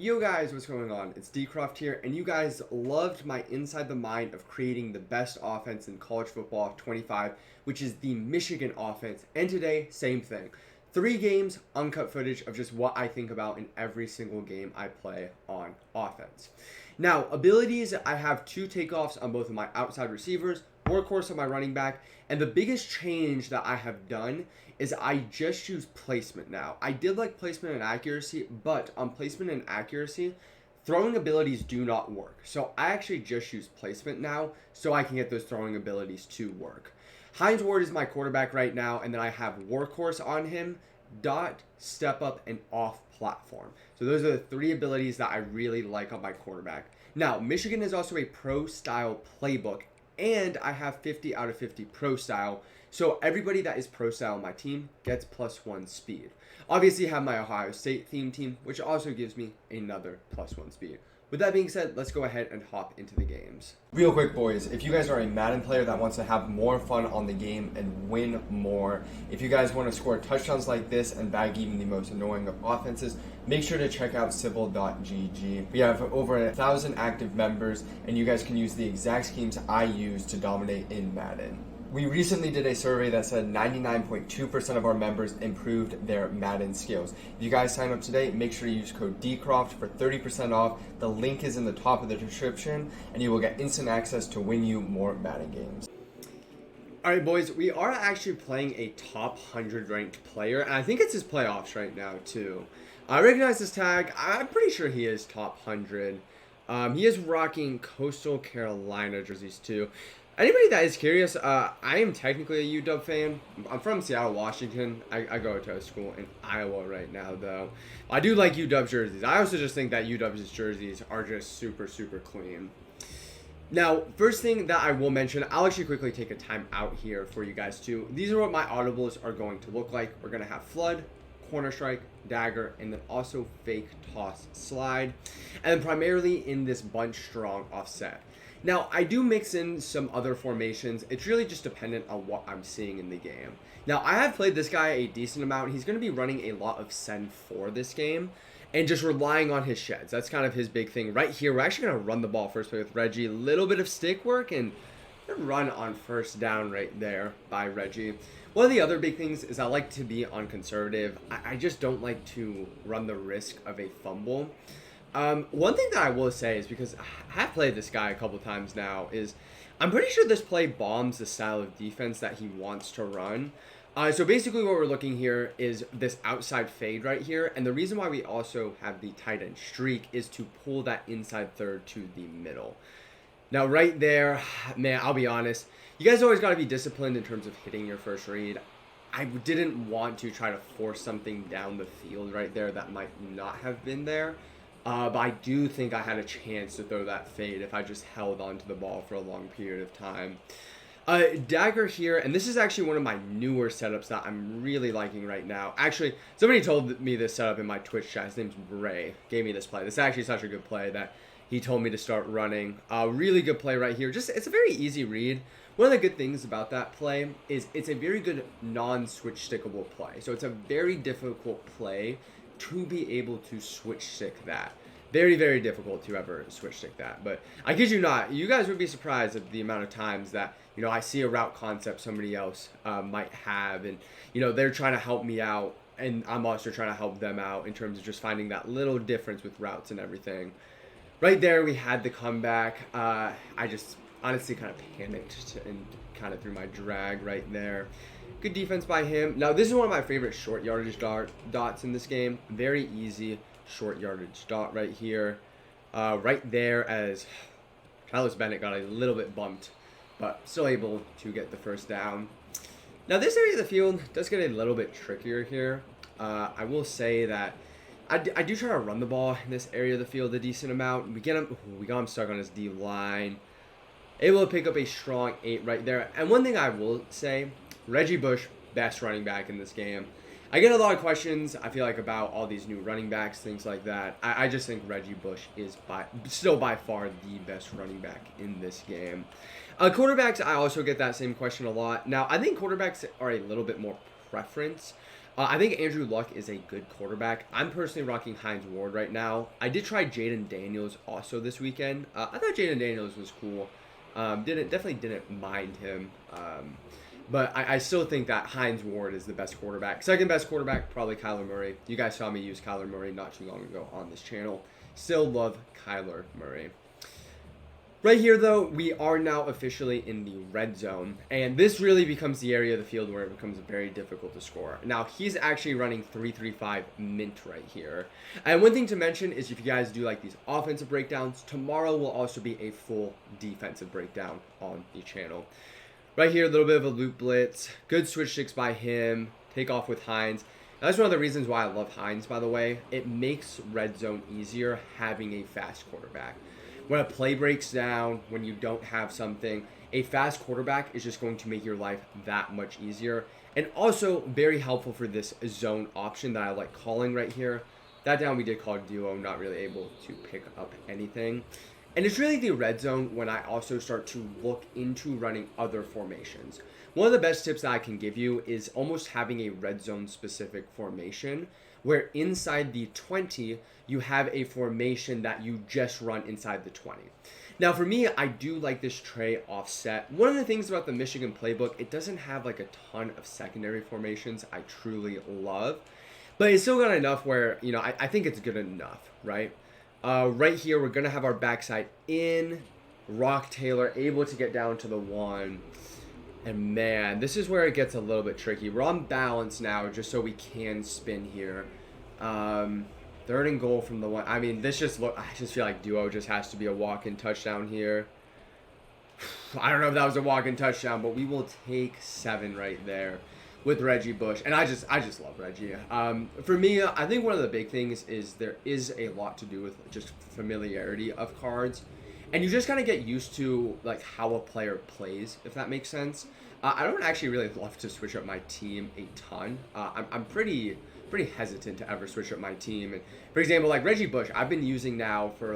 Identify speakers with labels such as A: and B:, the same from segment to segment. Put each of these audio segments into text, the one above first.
A: Yo guys, what's going on? It's Dcroft here, and you guys loved my Inside the Mind of creating the best offense in college football 25, which is the Michigan offense. And today, same thing. 3 games, uncut footage of just what I think about in every single game I play on offense. Now, abilities, I have 2 takeoffs on both of my outside receivers, workhorse on my running back, and the biggest change that I have done is I just use placement now. I did like placement and accuracy, but on placement and accuracy, throwing abilities do not work. So I actually just use placement now so I can get those throwing abilities to work. Hines Ward is my quarterback right now, and then I have workhorse on him, dot, step up, and off platform. So those are the 3 abilities that I really like on my quarterback. Now, Michigan is also a pro style playbook, and I have 50 out of 50 pro style. So everybody that is pro style on my team gets +1 speed. Obviously, I have my Ohio State theme team, which also gives me another +1 speed. With that being said, let's go ahead and hop into the games. Real quick, boys, if you guys are a Madden player that wants to have more fun on the game and win more, if you guys want to score touchdowns like this and bag even the most annoying of offenses, make sure to check out civil.gg. We have over 1,000 active members, and you guys can use the exact schemes I use to dominate in Madden. We recently did a survey that said 99.2% of our members improved their Madden skills. If you guys sign up today, make sure you use code DCROFT for 30% off. The link is in the top of the description, and you will get instant access to win you more Madden games. Alright, boys, we are actually playing a top 100 ranked player, and I think it's his playoffs right now, too. I recognize this tag. I'm pretty sure he is top 100. He is rocking Coastal Carolina jerseys, too. Anybody that is curious, I am technically a UW fan. I'm from Seattle, Washington. I go to a school in Iowa right now, though. I do like UW jerseys. I also just think that UW's jerseys are just super, super clean. Now, first thing that I will mention, I'll actually quickly take a time out here for you guys too. These are what my audibles are going to look like. We're going to have Flood, Corner Strike, Dagger, and then also Fake Toss Slide. And then primarily in this bunch strong offset. Now, I do mix in some other formations. It's really just dependent on what I'm seeing in the game. Now, I have played this guy a decent amount. He's going to be running a lot of send for this game and just relying on his sheds. That's kind of his big thing. Right here, we're actually going to run the ball first play with Reggie. A little bit of stick work and run on first down right there by Reggie. One of the other big things is I like to be on conservative. I just don't like to run the risk of a fumble. One thing that I will say is, because I have played this guy a couple times now, is I'm pretty sure this play bombs the style of defense that he wants to run. So basically what we're looking here is this outside fade right here, and the reason why we also have the tight end streak is to pull that inside third to the middle. Now right there, man, I'll be honest, you guys always got to be disciplined in terms of hitting your first read. I didn't want to try to force something down the field right there that might not have been there. But I do think I had a chance to throw that fade if I just held onto the ball for a long period of time. Dagger here, and this is actually one of my newer setups that I'm really liking right now. Actually, somebody told me this setup in my Twitch chat. His name's Ray. Gave me this play. This is actually such a good play that he told me to start running. Really good play right here. Just, it's a very easy read. One of the good things about that play is it's a very good non-switch stickable play. So it's a very difficult play to be able to switch stick that. Very, very difficult to ever switch stick that. But I kid you not, you guys would be surprised at the amount of times that, you know, I see a route concept somebody else might have, and, you know, they're trying to help me out, and I'm also trying to help them out in terms of just finding that little difference with routes and everything. Right there, we had the comeback. I just honestly kind of panicked and kind of threw my drag right there. Good defense by him. Now, this is one of my favorite short yardage dots in this game. Very easy short yardage dot right here. Right there, as Travis Bennett got a little bit bumped, but still able to get the first down. Now, this area of the field does get a little bit trickier here. I will say that I do try to run the ball in this area of the field a decent amount. We got him stuck on his D line. Able to pick up a strong 8 right there. And one thing I will say, Reggie Bush, best running back in this game. I get a lot of questions, I feel like, about all these new running backs, things like that. I just think Reggie Bush is still by far the best running back in this game. Quarterbacks, I also get that same question a lot. Now, I think quarterbacks are a little bit more preference. I think Andrew Luck is a good quarterback. I'm personally rocking Hines Ward right now. I did try Jaden Daniels also this weekend. I thought Jaden Daniels was cool. Definitely didn't mind him. But I still think that Hines Ward is the best quarterback. Second best quarterback, probably Kyler Murray. You guys saw me use Kyler Murray not too long ago on this channel. Still love Kyler Murray. Right here, though, we are now officially in the red zone, and this really becomes the area of the field where it becomes very difficult to score. Now, he's actually running 3-3-5 mint right here. And one thing to mention is if you guys do like these offensive breakdowns, tomorrow will also be a full defensive breakdown on the channel. Right here, a little bit of a loop blitz, good switch sticks by him, take off with Hines. Now, that's one of the reasons why I love Hines, by the way. It makes red zone easier having a fast quarterback. When a play breaks down, when you don't have something, a fast quarterback is just going to make your life that much easier. And also very helpful for this zone option that I like calling right here. That down we did call duo, not really able to pick up anything. And it's really the red zone when I also start to look into running other formations. One of the best tips that I can give you is almost having a red zone specific formation where inside the 20, you have a formation that you just run inside the 20. Now, for me, I do like this tray offset. One of the things about the Michigan playbook, it doesn't have like a ton of secondary formations I truly love, but it's still got enough where, you know, I think it's good enough, right? Right here, we're going to have our backside in. Rock Taylor able to get down to the 1. And man, this is where it gets a little bit tricky. We're on balance now just so we can spin here. 3rd and goal from the 1. I mean, I just feel like duo just has to be a walk-in touchdown here. I don't know if that was a walk-in touchdown, but we will take 7 right there with Reggie Bush. And I just love Reggie. For me, I think one of the big things is there is a lot to do with just familiarity of cards. And you just kind of get used to like how a player plays, if that makes sense. I don't actually really love to switch up my team a ton. I'm pretty hesitant to ever switch up my team. And for example, like Reggie Bush, I've been using now for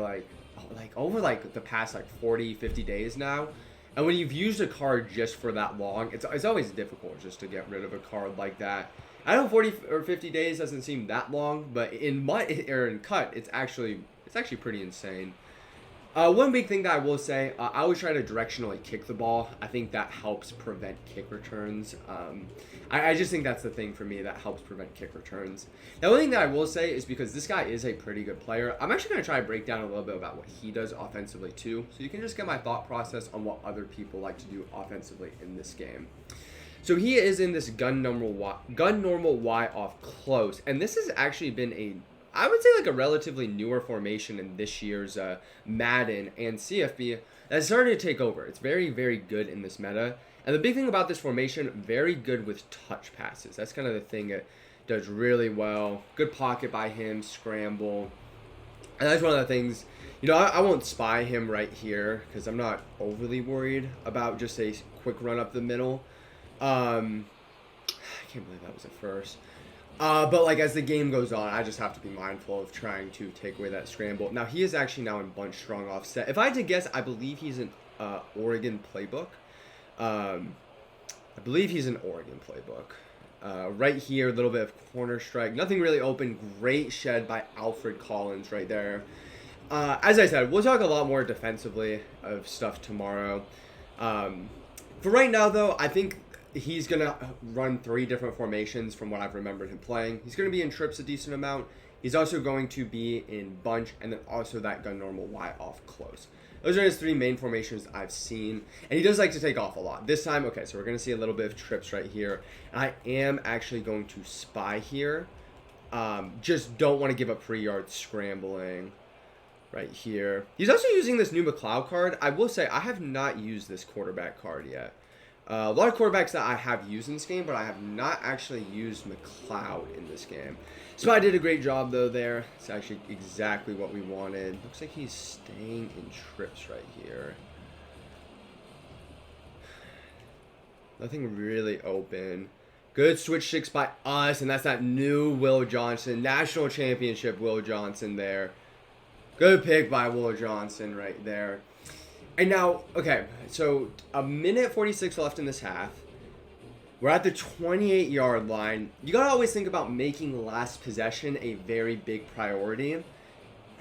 A: over the past 40, 50 days now. And when you've used a card just for that long, it's always difficult just to get rid of a card like that. I know 40 or 50 days doesn't seem that long, but in cut, it's actually pretty insane. One big thing that I will say, I always try to directionally kick the ball. I think that helps prevent kick returns. I just think that's the thing for me that helps prevent kick returns. The only thing that I will say is because this guy is a pretty good player, I'm actually going to try to break down a little bit about what he does offensively too. So you can just get my thought process on what other people like to do offensively in this game. So he is in this gun normal Y off close. And this has actually been I would say like a relatively newer formation in this year's Madden and CFB that's starting to take over. It's very, very good in this meta. And the big thing about this formation, very good with touch passes. That's kind of the thing it does really well. Good pocket by him, scramble. And that's one of the things, you know, I won't spy him right here because I'm not overly worried about just a quick run up the middle. I can't believe that was a first. But like as the game goes on, I just have to be mindful of trying to take away that scramble. Now he is actually now in bunch strong offset. If I had to guess, I believe he's an Oregon playbook. I believe he's an Oregon playbook. Right here, a little bit of corner strike. Nothing really open. Great shed by Alfred Collins right there. As I said, we'll talk a lot more defensively of stuff tomorrow. For right now, though, I think he's going to run 3 different formations from what I've remembered him playing. He's going to be in trips a decent amount. He's also going to be in bunch and then also that gun normal Y off close. Those are his 3 main formations I've seen. And he does like to take off a lot. This time, okay, so we're going to see a little bit of trips right here. And I am actually going to spy here. Just don't want to give up free yards scrambling right here. He's also using this new McLeod card. I will say I have not used this quarterback card yet. A lot of quarterbacks that I have used in this game, but I have not actually used McLeod in this game. Spy did a great job, though, there. It's actually exactly what we wanted. Looks like he's staying in trips right here. Nothing really open. Good switch sticks by us, and that's that new Will Johnson. National championship Will Johnson there. Good pick by Will Johnson right there. And now, okay, so a minute 46 left in this half. We're at the 28-yard line. You gotta always think about making last possession a very big priority.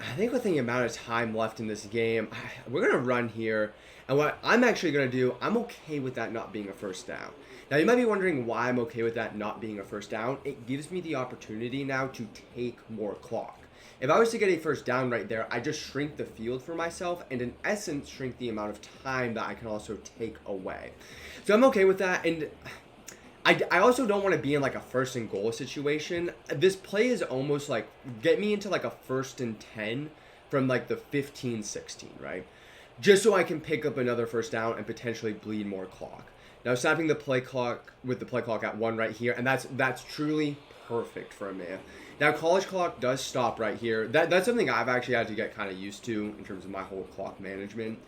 A: I think with the amount of time left in this game, we're going to run here. And what I'm actually going to do, I'm okay with that not being a first down. Now, you might be wondering why I'm okay with that not being a first down. It gives me the opportunity now to take more clock. If I was to get a first down right there, I just shrink the field for myself and in essence shrink the amount of time that I can also take away. So I'm okay with that. And I also don't want to be in like a first and goal situation. This play is almost like get me into like a 1st and 10 from like the 15-16, right? Just so I can pick up another first down and potentially bleed more clock. Now snapping the play clock with the play clock at 1 right here, and that's truly perfect for me. Now college clock does stop right here. That's something I've actually had to get kind of used to in terms of my whole clock management.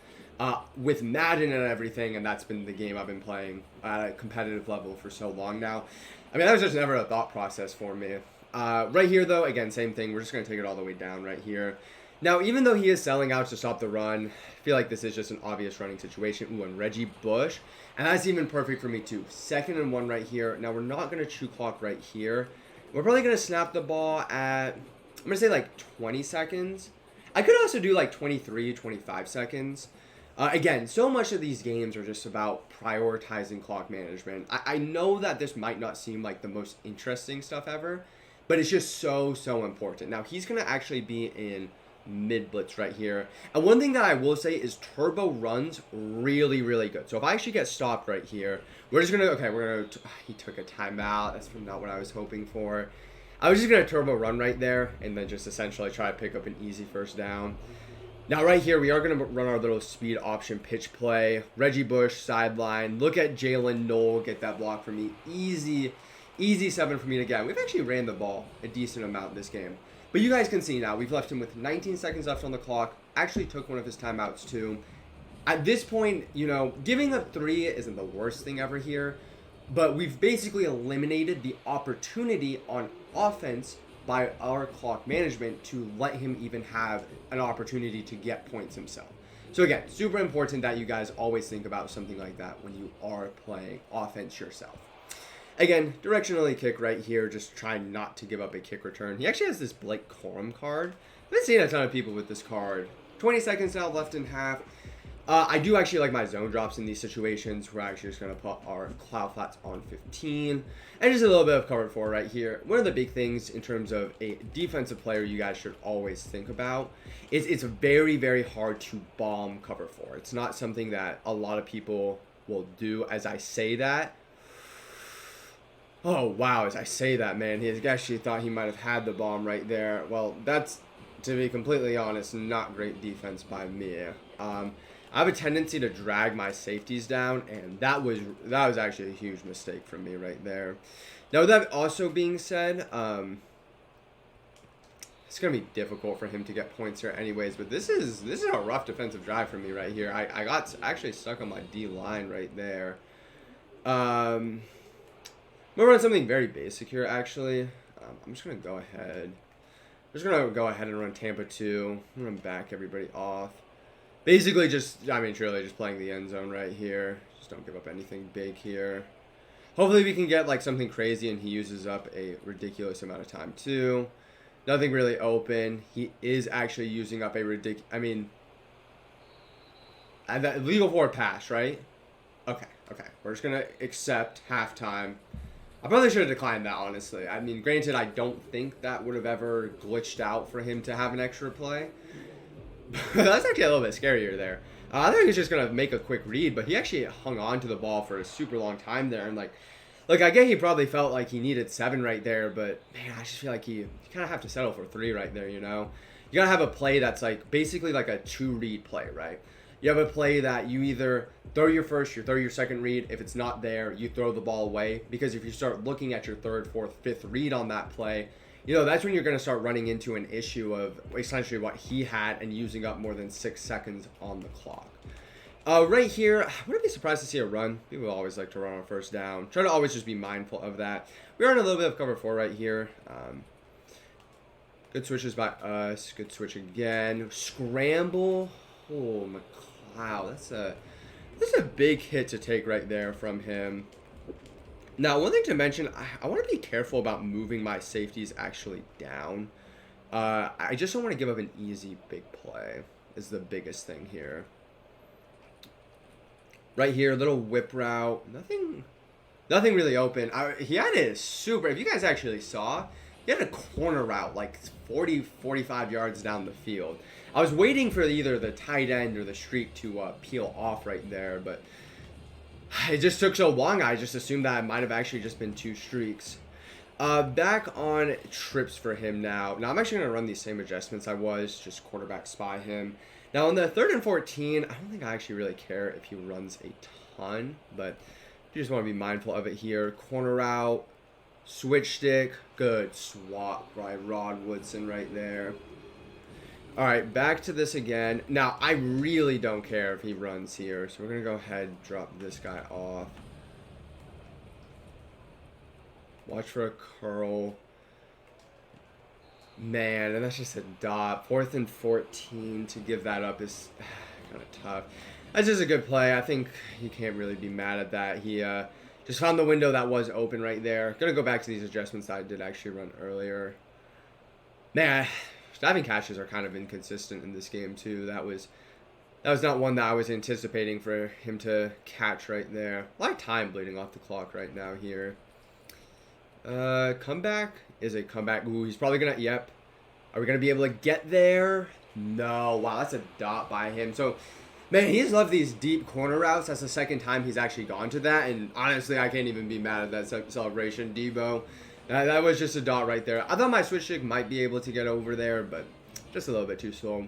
A: With Madden and everything, and that's been the game I've been playing at a competitive level for so long now. I mean, that was just never a thought process for me. Right here, though, again, same thing. We're just going to take it all the way down right here. Now, even though he is selling out to stop the run, I feel like this is just an obvious running situation. Ooh, and Reggie Bush. And that's even perfect for me, too. 2nd and 1 right here. Now, we're not going to chew clock right here. We're probably going to snap the ball at, I'm going to say, like, 20 seconds. I could also do, like, 23, 25 seconds. Again, so much of these games are just about prioritizing clock management. I know that this might not seem like the most interesting stuff ever, but it's just so important. Now, he's going to actually be in mid-blitz right here. And one thing that I will say is turbo runs really good. So if I actually get stopped right here, we're just going to, okay, he took a timeout. That's not what I was hoping for. I was just going to turbo run right there and then just essentially try to pick up an easy first down. Now, right here, we are going to run our little speed option pitch play. Reggie Bush, sideline. Look at Jalen Knoll get that block for me. Easy 7 for me to get. We've actually ran the ball a decent amount this game. But you guys can see now, we've left him with 19 seconds left on the clock. Actually took one of his timeouts, too. At this point, you know, giving up 3 isn't the worst thing ever here. But we've basically eliminated the opportunity on offense by our clock management to let him even have an opportunity to get points himself. So again, super important that you guys always think about something like that when you are playing offense yourself. Again, directionally kick right here, just trying not to give up a kick return. He actually has this Blake Corum card. I've been seeing a ton of people with this card. 20 seconds now left in half. I do actually like my zone drops in these situations. We're actually just going to put our cloud flats on 15. And just a little bit of cover 4 right here. One of the big things in terms of a defensive player you guys should always think about is it's very hard to bomb cover 4. It's not something that a lot of people will do. As I say that, oh wow, as I say that, man, he actually thought he might have had the bomb right there. Well, that's, to be completely honest, not great defense by me. I have a tendency to drag my safeties down, and that was actually a huge mistake from me right there. Now, with that also being said, it's going to be difficult for him to get points here anyways, but this is a rough defensive drive for me right here. I got actually stuck on my D-line right there. I'm going to run something very basic here, actually. I'm just going to go ahead. And run Tampa 2. I'm going to back everybody off. Basically truly just playing the end zone right here. Just don't give up anything big here. Hopefully we can get like something crazy and he uses up a ridiculous amount of time too. Nothing really open. He is actually using up a that legal forward pass, right? Okay. We're just going to accept halftime. I probably should have declined that, honestly. I mean, granted, I don't think that would have ever glitched out for him to have an extra play. That's actually a little bit scarier there. I thought he was just going to make a quick read, but he actually hung on to the ball for a super long time there. And, I get he probably felt like he needed 7 right there, but, man, I just feel like you kind of have to settle for 3 right there, you know? You got to have a play that's, basically like a 2-read play, right? You have a play that you either throw your first, you throw your second read. If it's not there, you throw the ball away. Because if you start looking at your 3rd, 4th, 5th read on that play, that's when you're going to start running into an issue of essentially what he had and using up more than 6 seconds on the clock. Right here, I wouldn't be surprised to see a run. People always like to run on first down. Try to always just be mindful of that. We are in a little bit of cover 4 right here. Good switches by us. Good switch again. Scramble. Oh, McLeod. That's a big hit to take right there from him. Now, one thing to mention, I want to be careful about moving my safeties actually down. I just don't want to give up an easy big play is the biggest thing here. Right here, little whip route. Nothing really open. He had a super, if you guys actually saw, he had a corner route like 40, 45 yards down the field. I was waiting for either the tight end or the streak to peel off right there, but it just took so long. I just assumed that it might have actually just been two streaks. Back on trips for him now. Now I'm actually going to run these same adjustments I was, just quarterback spy him. Now on the 3rd and 14, I don't think I actually really care if he runs a ton, but you just want to be mindful of it here. Corner route, switch stick, good swap by Rod Woodson right there. All right, back to this again. Now, I really don't care if he runs here, so we're going to go ahead and drop this guy off. Watch for a curl. Man, and that's just a dot. 4th and 14 to give that up is kind of tough. That's just a good play. I think you can't really be mad at that. He just found the window that was open right there. Gonna go back to these adjustments that I did actually run earlier. Man, diving catches are kind of inconsistent in this game too. That was not one that I was anticipating for him to catch right there. A lot of time bleeding off the clock right now here. Comeback is a comeback. Ooh, he's probably gonna, yep. Are we gonna be able to get there? No. Wow, that's a dot by him. So, man, he's loved these deep corner routes. That's the second time he's actually gone to that. And honestly, I can't even be mad at that celebration. Debo, that was just a dot right there. I thought my switch stick might be able to get over there, but just a little bit too slow.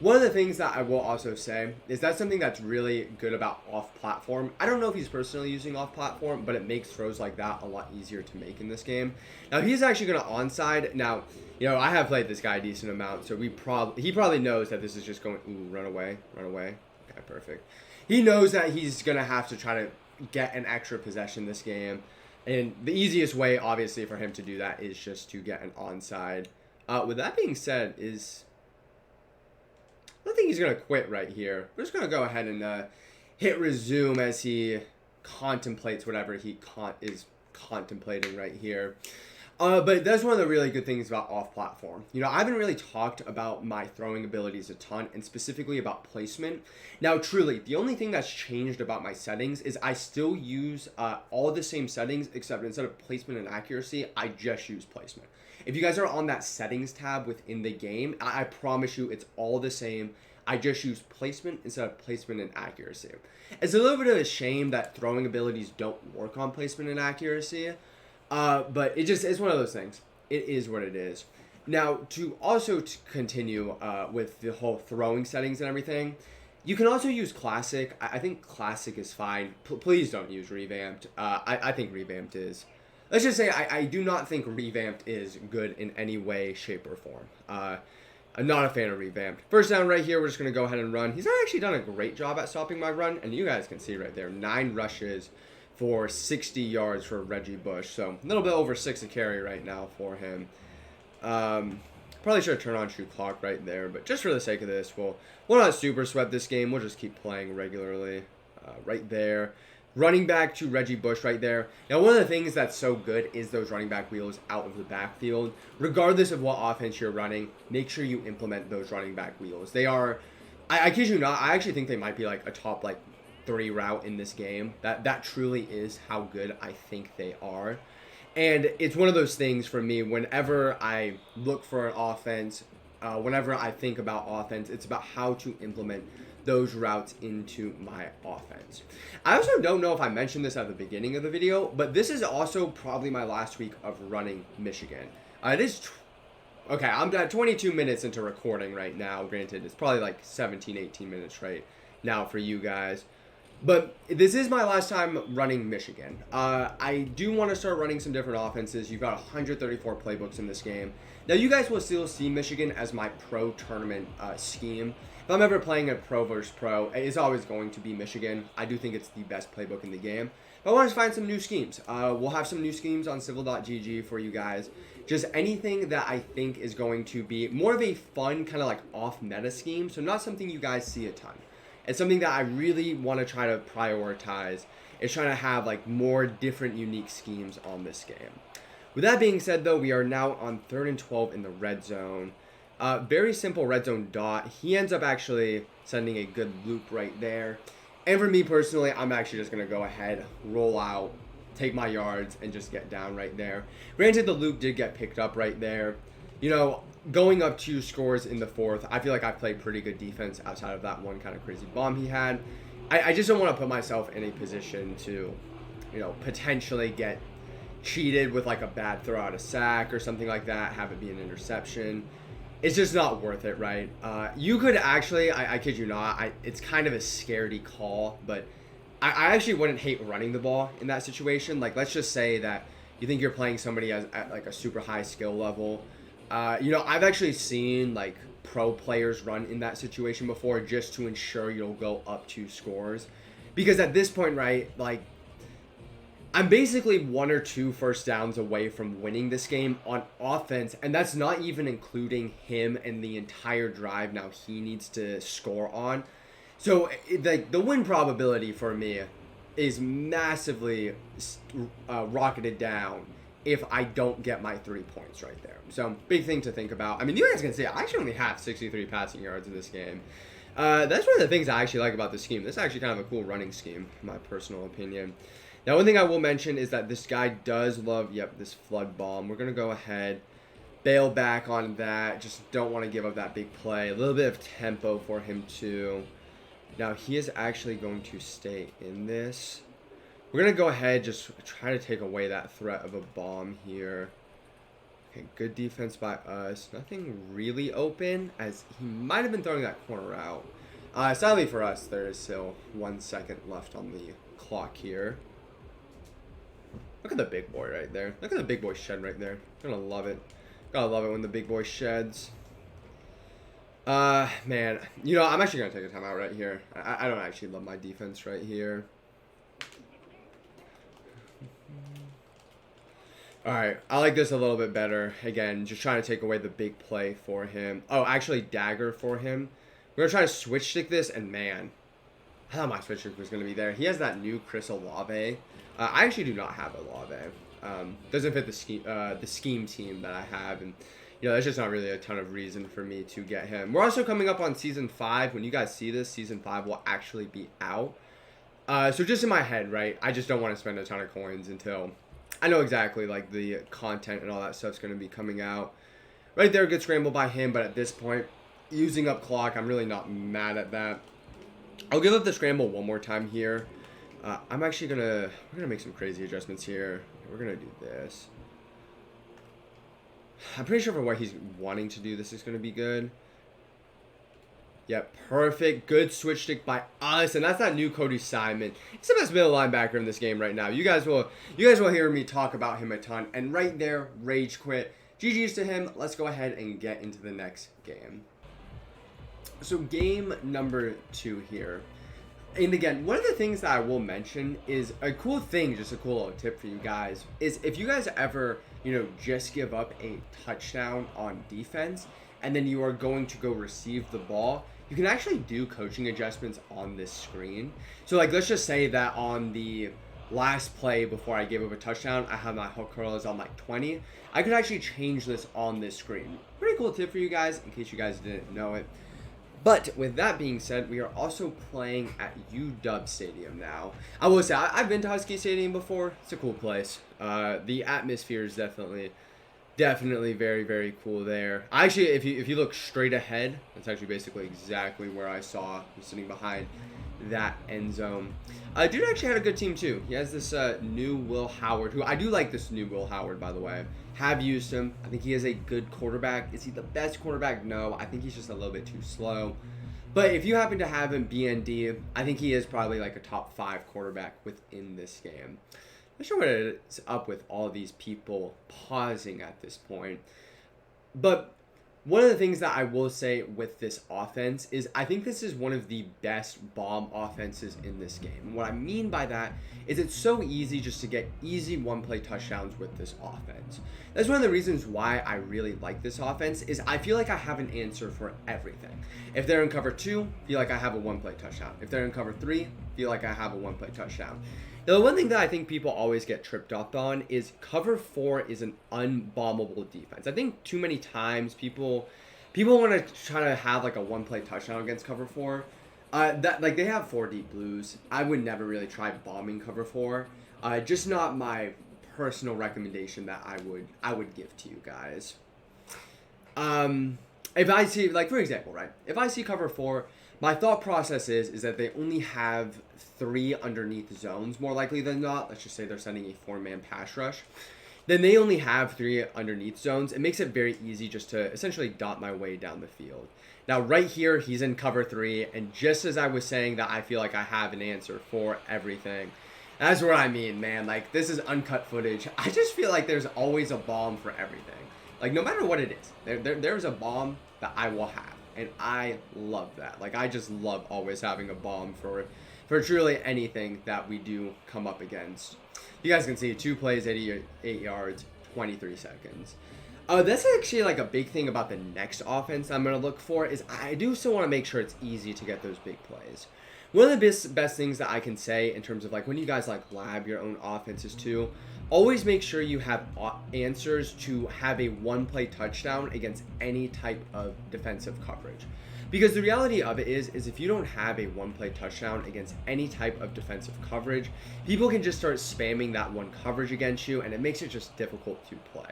A: One of the things that I will also say is that's something that's really good about off-platform. I don't know if he's personally using off-platform, but it makes throws like that a lot easier to make in this game. Now, he's actually going to onside. Now, you know, I have played this guy a decent amount, so he probably knows that this is just going, ooh, run away. Okay, perfect. He knows that he's going to have to try to get an extra possession this game. And the easiest way, obviously, for him to do that is just to get an onside. With that being said, I don't think he's going to quit right here. We're just going to go ahead and hit resume as he contemplates whatever he is contemplating right here. But that's one of the really good things about off-platform. You know, I haven't really talked about my throwing abilities a ton, and specifically about placement. Now, truly, the only thing that's changed about my settings is I still use all the same settings, except instead of placement and accuracy, I just use placement. If you guys are on that settings tab within the game, I promise you it's all the same. I just use placement instead of placement and accuracy. It's a little bit of a shame that throwing abilities don't work on placement and accuracy, but it's one of those things. It is what it is. Now, to continue with the whole throwing settings and everything, you can also use Classic. I think Classic is fine. Please don't use Revamped. I think Revamped is. Let's just say I do not think Revamped is good in any way, shape, or form. I'm not a fan of Revamped. First down right here, we're just going to go ahead and run. He's not actually done a great job at stopping my run, and you guys can see right there, 9 rushes for 60 yards for Reggie Bush. So a little bit over 6 a carry right now for him. Probably should have turned on shoot clock right there, but just for the sake of this, we'll not super sweat this game. We'll just keep playing regularly right there. Running back to Reggie Bush right there. Now, one of the things that's so good is those running back wheels out of the backfield. Regardless of what offense you're running, make sure you implement those running back wheels. They are, I kid you not, I actually think they might be like a top 3 route in this game. That truly is how good I think they are. And it's one of those things for me, whenever I look for an offense, whenever I think about offense, it's about how to implement those routes into my offense. I also don't know if I mentioned this at the beginning of the video, but this is also probably my last week of running Michigan. It is, okay, I'm at 22 minutes into recording right now. Granted, it's probably like 17, 18 minutes right now for you guys. But this is my last time running Michigan. I do want to start running some different offenses. You've got 134 playbooks in this game. Now, you guys will still see Michigan as my pro tournament scheme. If I'm ever playing a pro versus pro, it's always going to be Michigan. I do think it's the best playbook in the game. But I want to find some new schemes. We'll have some new schemes on civil.gg for you guys. Just anything that I think is going to be more of a fun kind of like off-meta scheme. So not something you guys see a ton. It's something that I really want to try to prioritize, is trying to have like more different unique schemes on this game. With that being said, though, we are now on 3rd and 12 in the red zone. Very simple red zone dot. He ends up actually sending a good loop right there. And for me personally, I'm actually just going to go ahead, roll out, take my yards, and just get down right there. Granted, the loop did get picked up right there. You know, going up 2 scores in the 4th, I feel like I played pretty good defense outside of that one kind of crazy bomb he had. I just don't want to put myself in a position to, you know, potentially get cheated with like a bad throw out of sack or something like that, have it be an interception. It's just not worth it, right? You could actually, I kid you not, it's kind of a scaredy call, but I actually wouldn't hate running the ball in that situation. Like, let's just say that you think you're playing somebody at like a super high skill level. You know, I've actually seen like pro players run in that situation before just to ensure you'll go up 2 scores. Because at this point, right, like, I'm basically 1 or 2 first downs away from winning this game on offense, and that's not even including him and the entire drive now he needs to score on. So the win probability for me is massively rocketed down if I don't get my 3 points right there. So big thing to think about. I mean, you guys can see I actually only have 63 passing yards in this game. That's one of the things I actually like about this scheme. This is actually kind of a cool running scheme, in my personal opinion. Now, one thing I will mention is that this guy does love, this flood bomb. We're going to go ahead, bail back on that. Just don't want to give up that big play. A little bit of tempo for him, too. Now, he is actually going to stay in this. We're going to go ahead, just try to take away that threat of a bomb here. Okay, good defense by us. Nothing really open, as he might have been throwing that corner out. Sadly for us, there is still 1 second left on the clock here. Look at the big boy right there. Look at the big boy shed right there. Gonna love it. Gotta love it when the big boy sheds. Man. You know, I'm actually gonna take a timeout right here. I don't actually love my defense right here. Alright, I like this a little bit better. Again, just trying to take away the big play for him. Oh, actually dagger for him. We're gonna try to switch stick this, and man, I thought my switch stick was gonna be there. He has that new Chris Olave. I actually do not have Olave. Doesn't fit the scheme team that I have, and you know, there's just not really a ton of reason for me to get him. We're also coming up on Season 5. When you guys see this, Season 5 will actually be out. So just in my head, right, I just don't want to spend a ton of coins until I know exactly, like, the content and all that stuff's going to be coming out. Right there, good scramble by him, but at this point, using up clock, I'm really not mad at that. I'll give up the scramble one more time here. I'm actually we're gonna make some crazy adjustments here. We're gonna do this. I'm pretty sure for what he's wanting to do, this is gonna be good. Yep, perfect. Good switch stick by us, and that's that new Cody Simon. He's the best middle linebacker in this game right now. You guys will hear me talk about him a ton. And right there, rage quit. GG's to him. Let's go ahead and get into the next game. So game number 2 here. And again, one of the things that I will mention is a cool thing, just a cool little tip for you guys, is if you guys ever, you know, just give up a touchdown on defense and then you are going to go receive the ball, you can actually do coaching adjustments on this screen. So like, let's just say that on the last play before I gave up a touchdown, I had my hook curls on like 20. I could actually change this on this screen. Pretty cool tip for you guys in case you guys didn't know it. But with that being said, we are also playing at UW Stadium now. I will say, I've been to Husky Stadium before. It's a cool place. The atmosphere is definitely very, very cool there. Actually, if you look straight ahead, that's actually basically exactly where I saw. I'm sitting behind that end zone. Dude actually had a good team too. He has this new Will Howard, who I do like this new Will Howard, by the way. Have used him. I think he is a good quarterback. Is he the best quarterback? No. I think he's just a little bit too slow. But if you happen to have him BND, I think he is probably like a top 5 quarterback within this game. I'm not sure what it's up with all these people pausing at this point. But One of the things that I will say with this offense is I think this is one of the best bomb offenses in this game. What I mean by that is it's so easy just to get easy one-play touchdowns with this offense. That's one of the reasons why I really like this offense is I feel like I have an answer for everything. If they're in cover 2, feel like I have a one-play touchdown. If they're in cover 3, feel like I have a one-play touchdown. Now, the one thing that I think people always get tripped up on is cover 4 is an unbombable defense. I think too many times people want to try to have like a one-play touchdown against cover 4. That like they have 4 deep blues. I would never really try bombing cover 4. Just not my personal recommendation that I would give to you guys. If I see, like, for example, right, if I see cover 4, my thought process is that they only have 3 underneath zones, more likely than not. Let's just say they're sending a 4-man pass rush. Then they only have 3 underneath zones. It makes it very easy just to essentially dot my way down the field. Now, right here, he's in cover 3, and just as I was saying that I feel like I have an answer for everything, that's what I mean, man. Like, this is uncut footage. I just feel like there's always a bomb for everything. Like, no matter what it is, there's a bomb that I will have, and I love that. Like, I just love always having a bomb for truly anything that we do come up against. You guys can see 2 plays, 88 yards, 23 seconds. That's actually like a big thing about the next offense I'm going to look for is I do still want to make sure it's easy to get those big plays. One of the best things that I can say in terms of like when you guys like lab your own offenses too, always make sure you have answers to have a one-play touchdown against any type of defensive coverage. Because the reality of it is if you don't have a one-play touchdown against any type of defensive coverage, people can just start spamming that one coverage against you, and it makes it just difficult to play.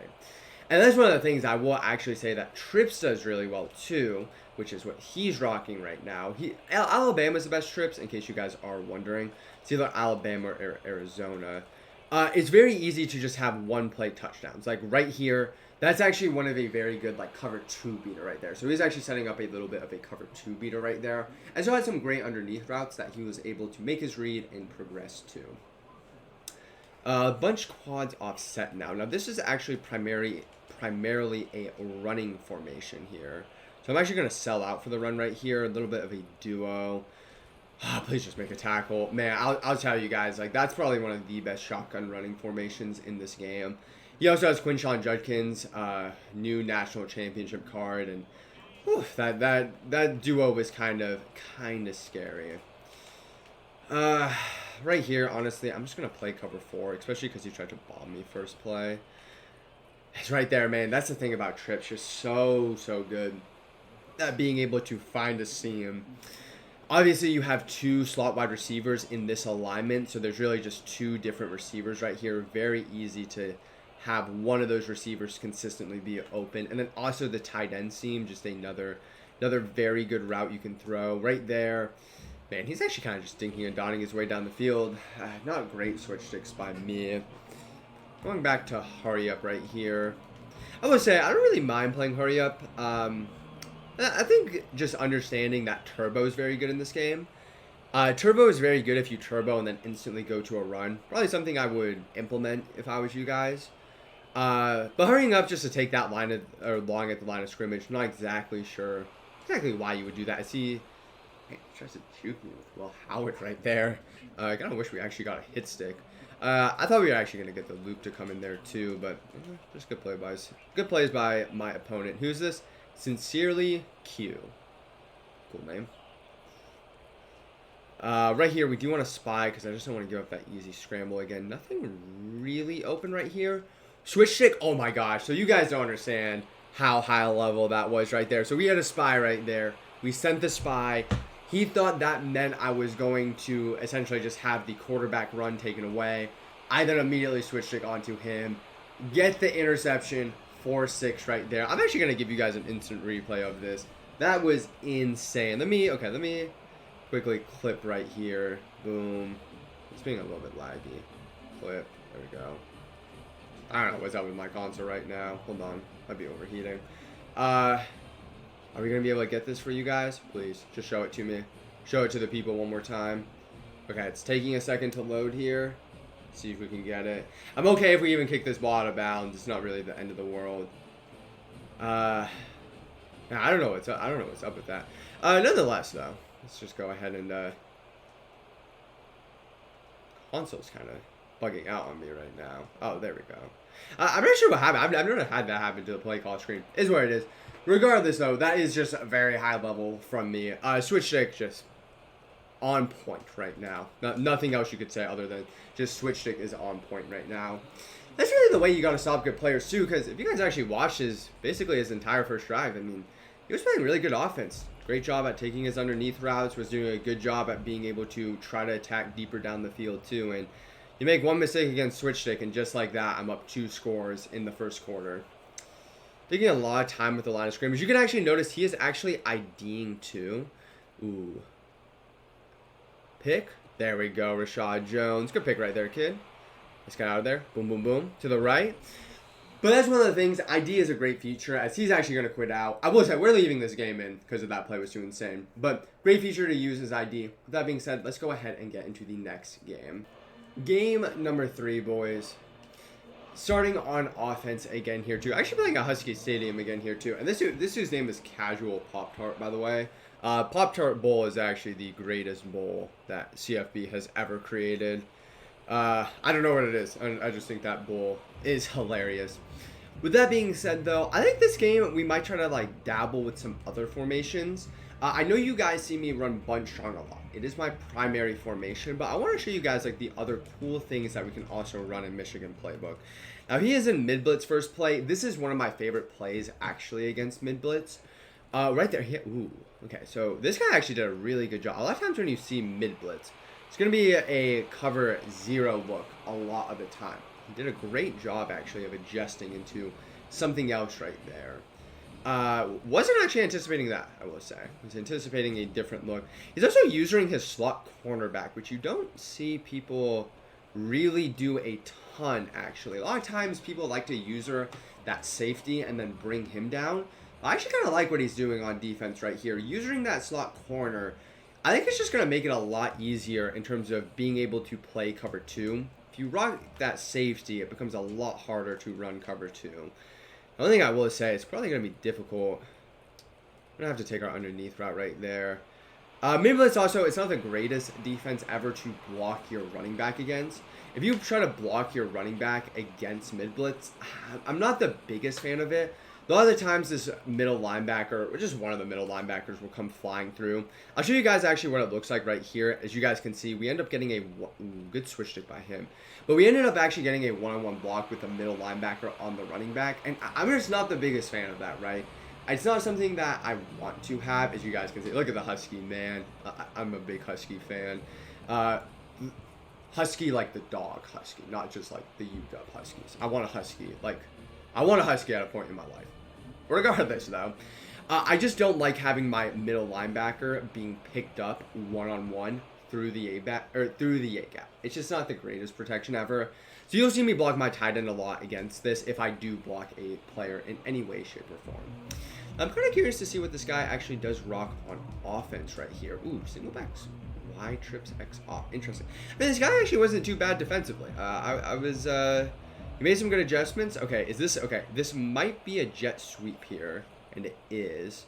A: And that's one of the things I will actually say that Trips does really well too, which is what he's rocking right now. Alabama's the best Trips, in case you guys are wondering. It's either Alabama or Arizona. It's very easy to just have one-play touchdowns. Like right here, that's actually one of a very good like cover 2 beater right there. So he's actually setting up a little bit of a cover 2 beater right there. And so had some great underneath routes that he was able to make his read and progress to. Bunch quads offset now. Now this is actually primarily a running formation here. So I'm actually going to sell out for the run right here. A little bit of a duo. Please just make a tackle. Man, I'll tell you guys, like that's probably one of the best shotgun running formations in this game. He also has Quinshon Judkins, new national championship card, and whew, that duo was kind of scary. Right here, honestly, I'm just gonna play cover 4, especially because he tried to bomb me first play. It's right there, man. That's the thing about Trips. You're so good at being able to find a seam. Obviously, you have 2 slot wide receivers in this alignment, so there's really just 2 different receivers right here. Very easy to have one of those receivers consistently be open. And then also the tight end seam, just another very good route you can throw right there. Man, he's actually kind of just dinking and donning his way down the field. Not great switch sticks by me. Going back to hurry up right here. I would say I don't really mind playing hurry up. I think just understanding that turbo is very good in this game. Turbo is very good if you turbo and then instantly go to a run. Probably something I would implement if I was you guys. But hurrying up just to take that line long at the line of scrimmage, I'm not exactly sure exactly why you would do that. I see, man, tries to juke me with Will Howard right there. I kind of wish we actually got a hit stick. I thought we were actually going to get the loop to come in there too, but just good plays by my opponent. Who's this? Sincerely Q. Cool name. Right here, we do want to spy because I just don't want to give up that easy scramble again. Nothing really open right here. Switch stick. Oh my gosh. So you guys don't understand how high level that was right there. So we had a spy right there. We sent the spy. He thought that meant I was going to essentially just have the quarterback run taken away. I then immediately switched stick onto him. Get the interception. 4-6 right there. I'm actually going to give you guys an instant replay of this. That was insane. Let me quickly clip right here. Boom. It's being a little bit laggy. Clip. There we go. I don't know what's up with my console right now. Hold on. Might be overheating. Are we going to be able to get this for you guys? Please, just show it to me. Show it to the people one more time. Okay, it's taking a second to load here. See if we can get it. I'm okay if we even kick this ball out of bounds. It's not really the end of the world. I don't know what's up. I don't know what's up with that. Nonetheless, though, let's just go ahead and console's kind of bugging out on me right now. Oh, there we go. I'm not sure what happened. I've never had that happen to the play call screen. Is what it is. Regardless, though, that is just a very high level from me. Switch stick just on point right now. Nothing else you could say other than just switch stick is on point right now. That's really the way you got to stop good players too, because if you guys actually watched his entire first drive, I mean, he was playing really good offense. Great job at taking his underneath routes, was doing a good job at being able to try to attack deeper down the field too. And you make one mistake against switch stick, and just like that, I'm up 2 scores in the first quarter. Taking a lot of time with the line of scrimmage. You can actually notice he is actually IDing too. Ooh. Pick. There we go, Rashad Jones. Good pick right there, kid. Let's get out of there. Boom, boom, boom. To the right. But that's one of the things. ID is a great feature, as he's actually going to quit out. I will say, we're leaving this game in because of that play was too insane. But great feature to use is ID. With that being said, let's go ahead and get into the next game. Game number 3, boys. Starting on offense again here, too. Actually playing at Husky Stadium again here, too. And this dude's name is Casual Pop-Tart, by the way. Pop-Tart Bowl is actually the greatest bowl that CFB has ever created. I don't know what it is. I just think that bowl is hilarious. With that being said, though, I think this game we might try to like dabble with some other formations. I know you guys see me run bunch strong a lot. It is my primary formation, but I want to show you guys like the other cool things that we can also run in Michigan playbook. Now he is in mid blitz first play. This is one of my favorite plays actually against mid blitz. Right there. Ooh. Okay, so this guy actually did a really good job. A lot of times when you see mid blitz, it's going to be a cover 0 look a lot of the time. He did a great job, actually, of adjusting into something else right there. Wasn't actually anticipating that, I will say. He was anticipating a different look. He's also using his slot cornerback, which you don't see people really do a ton, actually. A lot of times people like to user that safety and then bring him down. I actually kind of like what he's doing on defense right here. Using that slot corner, I think it's just going to make it a lot easier in terms of being able to play cover 2. If you rock that safety, it becomes a lot harder to run cover 2. The only thing I will say, it's probably going to be difficult. We're going to have to take our underneath route right there. Mid-blitz also, it's not the greatest defense ever to block your running back against. If you try to block your running back against mid-blitz, I'm not the biggest fan of it. A lot of the times this middle linebacker, or just one of the middle linebackers, will come flying through. I'll show you guys actually what it looks like right here. As you guys can see, we end up getting a good switch stick by him. But we ended up actually getting a one-on-one block with the middle linebacker on the running back. And I'm just not the biggest fan of that, right? It's not something that I want to have, as you guys can see. Look at the Husky, man. I'm a big Husky fan. Husky like the dog Husky, not just like the UW Huskies. I want a Husky. I want a Husky at a point in my life. Regardless, though, I just don't like having my middle linebacker being picked up one-on-one through the A gap. It's just not the greatest protection ever. So you'll see me block my tight end a lot against this if I do block a player in any way, shape, or form. I'm kind of curious to see what this guy actually does rock on offense right here. Ooh, single backs. Y trips X off. Interesting. I mean, this guy actually wasn't too bad defensively. He made some good adjustments. Okay, this might be a jet sweep here, and it is.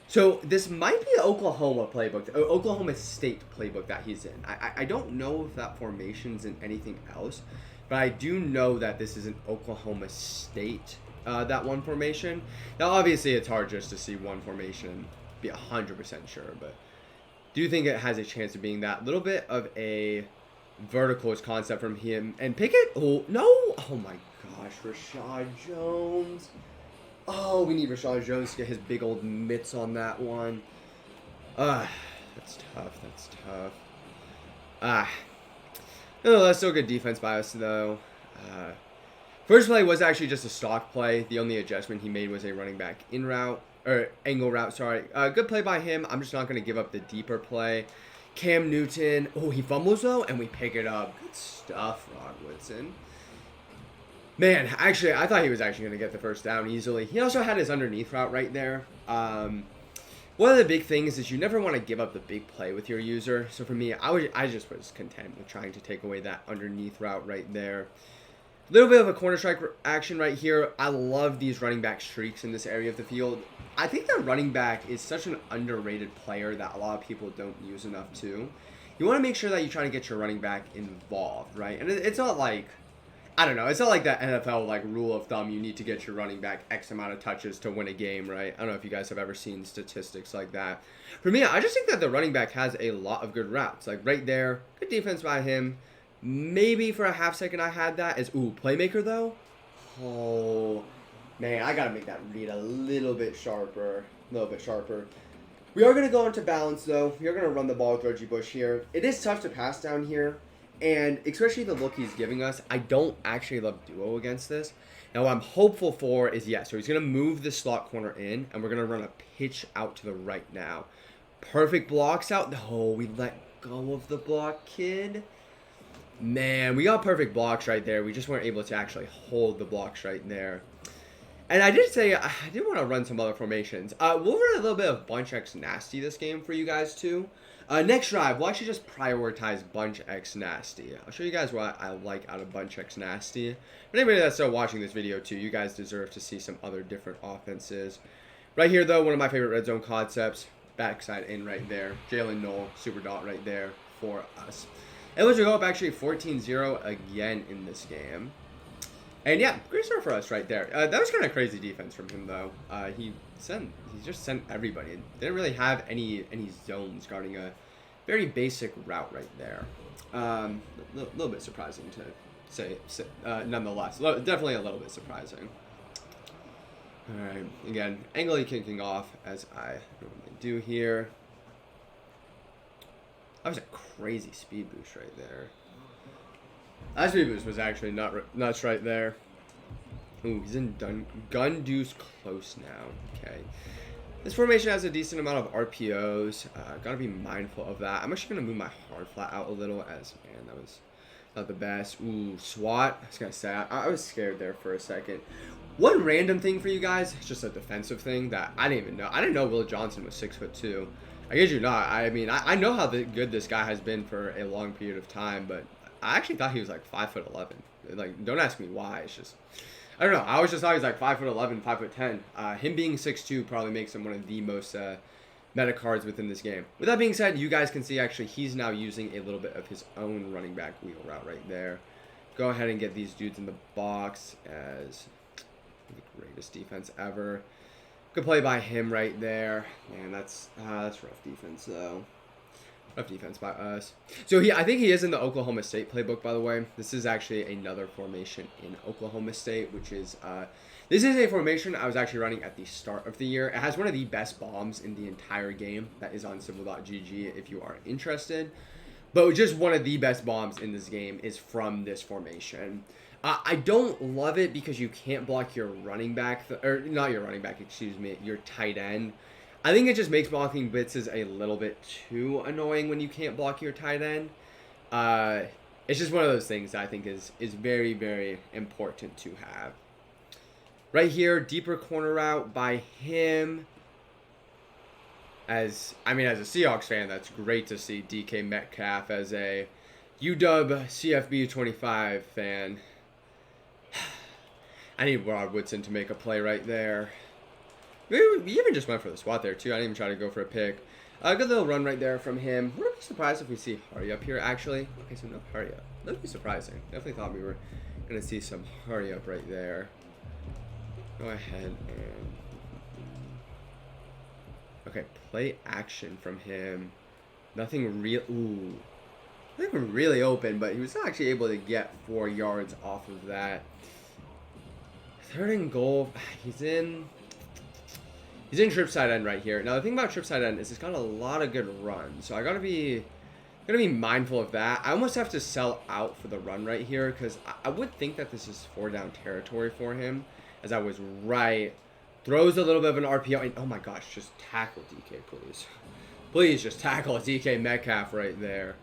A: So this might be an Oklahoma playbook, Oklahoma State playbook that he's in. I don't know if that formation's in anything else, but I do know that this is an Oklahoma State, that one formation. Now, obviously, it's hard just to see one formation and be 100% sure, but do you think it has a chance of being that little bit of a verticals concept from him? And Pickett, oh no, oh my gosh, Rashad Jones. Oh, we need Rashad Jones to get his big old mitts on that one. That's tough. No, that's still good defense by us though. First play was actually just a stock play. The only adjustment he made was a running back angle route, sorry. Good play by him. I'm just not going to give up the deeper play. Cam Newton. Oh, he fumbles, though, and we pick it up. Good stuff, Rod Woodson. Man, actually, I thought he was actually going to get the first down easily. He also had his underneath route right there. One of the big things is you never want to give up the big play with your user. So for me, I just was content with trying to take away that underneath route right there. A little bit of a corner strike action right here. I love these running back streaks in this area of the field. I think that running back is such an underrated player that a lot of people don't use enough too. You want to make sure that you try to get your running back involved, right? And it's not like, I don't know, it's not like that NFL like rule of thumb, you need to get your running back X amount of touches to win a game, right? I don't know if you guys have ever seen statistics like that. For me, I just think that the running back has a lot of good routes. Like right there, good defense by him. Maybe for a half second I had that as, ooh, playmaker though? Oh, man, I got to make that read a little bit sharper. We are going to go into balance though. We are going to run the ball with Reggie Bush here. It is tough to pass down here. And especially the look he's giving us, I don't actually love duo against this. Now what I'm hopeful for is, so he's going to move the slot corner in, and we're going to run a pitch out to the right now. Perfect blocks out. Oh, we let go of the block, kid. Man, we got perfect blocks right there. We just weren't able to actually hold the blocks right there. And I did say I did want to run some other formations. We'll run a little bit of bunch X nasty this game for you guys too. Next drive, we'll actually just prioritize bunch X nasty. I'll show you guys what I like out of bunch X nasty. For anybody that's still watching this video too, you guys deserve to see some other different offenses. Right here though, one of my favorite red zone concepts, backside in right there. Jalen Knoll, super dot right there for us. And let's go up actually 14-0 again in this game. And yeah, great start for us right there. That was kind of crazy defense from him though. He just sent everybody. Didn't really have any zones guarding a very basic route right there. Little bit surprising to say, nonetheless. Definitely a little bit surprising. All right, again, angle kicking off as I normally do here. That was a crazy speed boost right there. That speed boost was actually nuts right there. Ooh, he's in gun deuce close now. Okay. This formation has a decent amount of RPOs. Gotta be mindful of that. I'm actually gonna move my hard flat out a little as, man, that was not the best. Ooh, SWAT. I was gonna say, I was scared there for a second. One random thing for you guys, it's just a defensive thing that I didn't even know. I didn't know Will Johnson was 6'2". I guess you're not. I mean, I know how good this guy has been for a long period of time, but I actually thought he was like 5'11". Like, don't ask me why. It's just, I don't know. I always just thought he was like 5'11", 5'10". Him being 6'2" probably makes him one of the most meta cards within this game. With that being said, you guys can see actually he's now using a little bit of his own running back wheel route right there. Go ahead and get these dudes in the box as the greatest defense ever. Good play by him right there. Man, that's rough defense though. Rough defense by us. So I think he is in the Oklahoma State playbook, by the way. This is actually another formation in Oklahoma State, which is this is a formation I was actually running at the start of the year. It has one of the best bombs in the entire game. That is on civil.gg if you are interested. But just one of the best bombs in this game is from this formation. I don't love it because you can't block your running back, or not your running back, excuse me, your tight end. I think it just makes blocking blitzes a little bit too annoying when you can't block your tight end. It's just one of those things that I think is very, very important to have. Right here, deeper corner route by him. As a Seahawks fan, that's great to see DK Metcalf. As a UW CFB25 fan, I need Rod Woodson to make a play right there. We even just went for the SWAT there, too. I didn't even try to go for a pick. Good little run right there from him. Wouldn't be surprised if we see hurry up here, actually. Okay, so no hurry up. That would be surprising. Definitely thought we were going to see some hurry up right there. Go ahead and... Okay, play action from him. Nothing real... Ooh. Nothing really open, but he was actually able to get 4 yards off of that. 3rd and goal. He's in trip side end right here. Now the thing about trip side end is it's got a lot of good runs, so I gotta be mindful of that. I almost have to sell out for the run right here because I would think that this is 4 down territory for him, as I was right. Throws a little bit of an RPO, and oh my gosh, just tackle DK, please. Please just tackle DK Metcalf right there.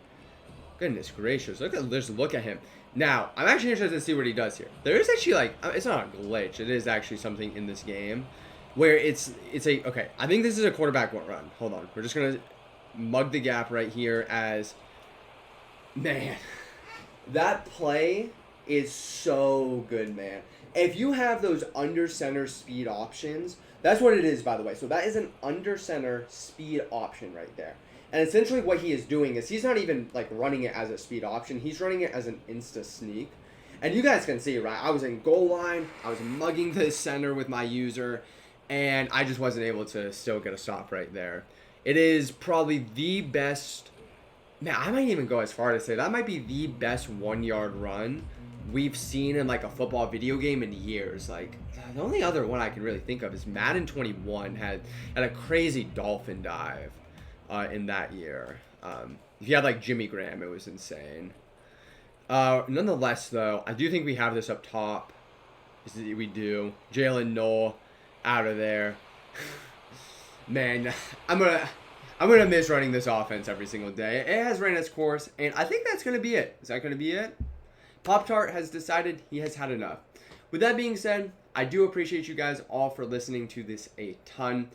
A: Goodness gracious, look at him. Now, I'm actually interested to see what he does here. There is actually, like, it's not a glitch. It is actually something in this game where okay, I think this is a quarterback run. Hold on. We're just going to mug the gap right here as, man, that play is so good, man. If you have those under center speed options, that's what it is, by the way. So that is an under center speed option right there. And essentially what he is doing is he's not even like running it as a speed option. He's running it as an insta sneak. And you guys can see, right? I was in goal line. I was mugging the center with my user. And I just wasn't able to still get a stop right there. It is probably the best. Man, I might even go as far to say that might be the best 1 yard run we've seen in like a football video game in years. Like the only other one I can really think of is Madden 21 had a crazy dolphin dive in that year. If you had like Jimmy Graham, it was insane. Nonetheless, though, I do think we have this up top. We do. Jalen Noel out of there. Man, I'm gonna miss running this offense every single day. It has ran its course, and I think that's gonna be it. Is that gonna be it? Pop-Tart has decided he has had enough. With that being said, I do appreciate you guys all for listening to this a ton.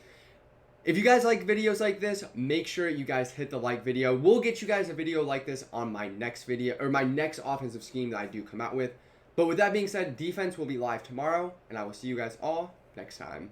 A: If you guys like videos like this, make sure you guys hit the like video. We'll get you guys a video like this on my next video, or my next offensive scheme that I do come out with. But with that being said, defense will be live tomorrow, and I will see you guys all next time.